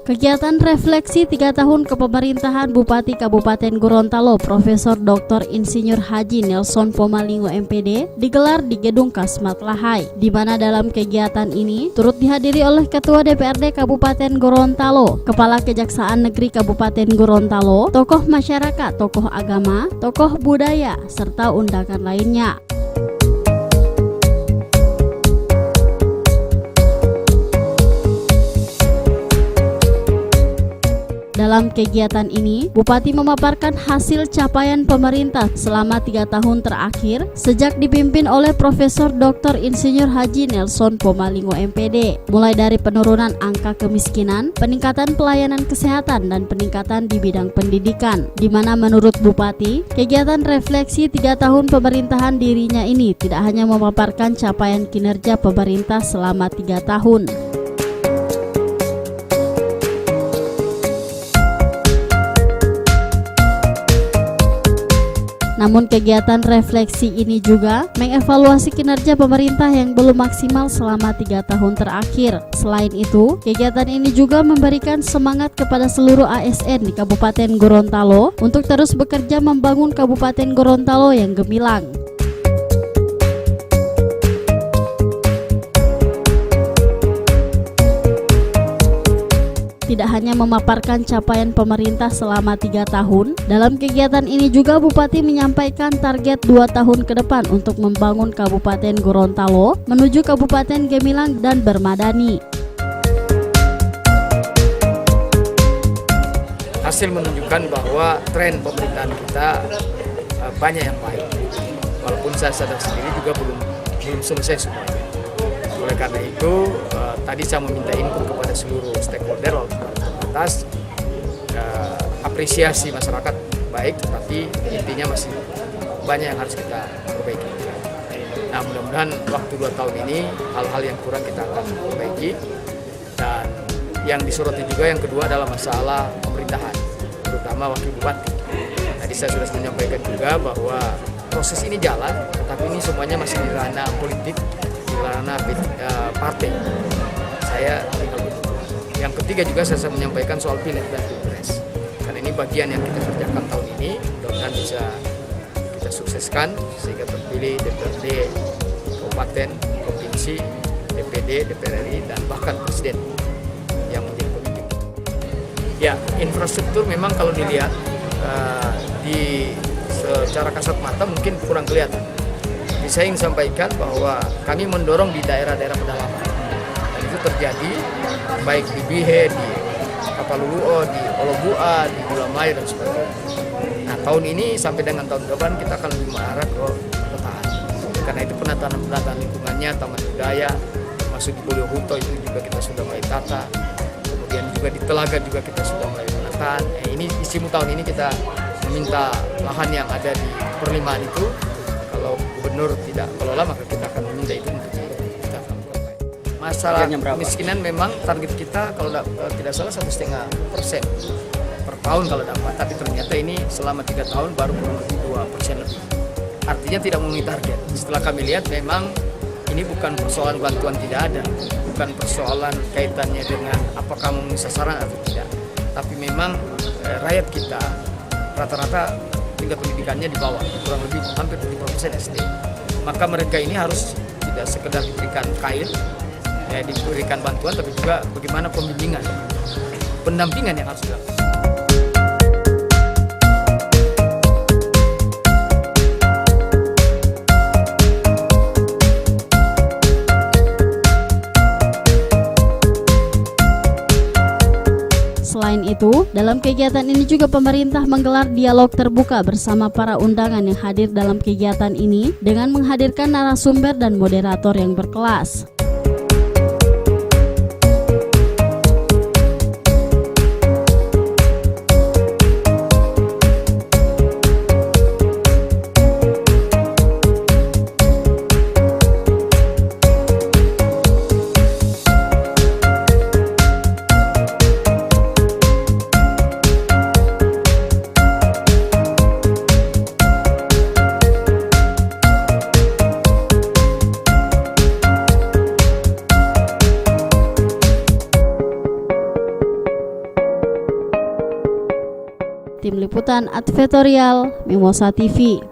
Kegiatan refleksi 3 tahun kepemerintahan Bupati Kabupaten Gorontalo Profesor Dr. Insinyur Haji Nelson Pomalingo MPD digelar di Gedung Kasmat Lahai, di mana dalam kegiatan ini turut dihadiri oleh Ketua DPRD Kabupaten Gorontalo, Kepala Kejaksaan Negeri Kabupaten Gorontalo, tokoh masyarakat, tokoh agama, tokoh budaya, serta undangan lainnya. Dalam kegiatan ini, Bupati memaparkan hasil capaian pemerintah selama 3 tahun terakhir sejak dipimpin oleh Profesor Dr. Insinyur Haji Nelson Pomalingo MPD, mulai dari penurunan angka kemiskinan, peningkatan pelayanan kesehatan, dan peningkatan di bidang pendidikan, di mana menurut Bupati, kegiatan refleksi 3 tahun pemerintahan dirinya ini tidak hanya memaparkan capaian kinerja pemerintah selama 3 tahun. Namun kegiatan refleksi ini juga mengevaluasi kinerja pemerintah yang belum maksimal selama 3 tahun terakhir. Selain itu, kegiatan ini juga memberikan semangat kepada seluruh ASN di Kabupaten Gorontalo untuk terus bekerja membangun Kabupaten Gorontalo yang gemilang. Tidak hanya memaparkan capaian pemerintah selama 3 tahun, dalam kegiatan ini juga Bupati menyampaikan target 2 tahun ke depan untuk membangun Kabupaten Gorontalo menuju Kabupaten Gemilang dan Bermadani. Hasil menunjukkan bahwa tren pemerintahan kita banyak yang baik, walaupun saya sadar sendiri juga belum selesai semuanya. Oleh karena itu, tadi saya meminta input kepada seluruh stakeholder atas apresiasi masyarakat baik, tetapi intinya masih banyak yang harus kita perbaiki. Nah, mudah-mudahan waktu 2 tahun ini hal-hal yang kurang kita akan perbaiki. Dan yang disoroti juga yang kedua adalah masalah pemerintahan, terutama wakil bupati. Tadi saya sudah menyampaikan juga bahwa proses ini jalan, tetapi ini semuanya masih di ranah politik, ranah partai. Yang ketiga juga saya menyampaikan soal pileg dan pilpres. Karena ini bagian yang kita kerjakan tahun ini, mudah-mudahan bisa kita sukseskan sehingga terpilih DPRD Kabupaten, Provinsi, DPD, DPR RI, dan bahkan Presiden yang menjadi pemimpin. Ya, infrastruktur memang kalau dilihat secara kasat mata mungkin kurang kelihatan. Saya ingin sampaikan bahwa kami mendorong di daerah-daerah pedalaman, dan itu terjadi baik di Bihe, di Kapaluluo, di Olobua, di Bulamaya, dan sebagainya. Nah, tahun ini sampai dengan tahun depan kita akan lebih mengarah ke penataan. Karena itu penataan lingkungannya, taman budaya, masuk di Poliohuto itu juga kita sudah mulai tata. Kemudian juga di Telaga juga kita sudah mulai penataan. Ini isimu tahun ini kita meminta lahan yang ada di perlimaan itu. Kalau gubernur tidak kelola, maka kita akan meminta itu untuk kita lakukan. Masalah kemiskinan memang target kita kalau tidak salah 1,5% per tahun kalau dapat, tapi ternyata ini selama 3 tahun baru 2% lebih. Artinya tidak memenuhi target. Setelah kami lihat memang ini bukan persoalan bantuan tidak ada, bukan persoalan kaitannya dengan apakah memenuhi sasaran atau tidak, tapi memang rakyat kita rata-rata tingkat pendidikannya di bawah, kurang lebih hampir 70% SD. Maka mereka ini harus tidak sekedar diberikan kain, diberikan bantuan, tapi juga bagaimana pembimbingan, pendampingan yang harus dilakukan. Selain itu, dalam kegiatan ini juga pemerintah menggelar dialog terbuka bersama para undangan yang hadir dalam kegiatan ini dengan menghadirkan narasumber dan moderator yang berkelas. Tim Liputan Advertorial Mimosa TV.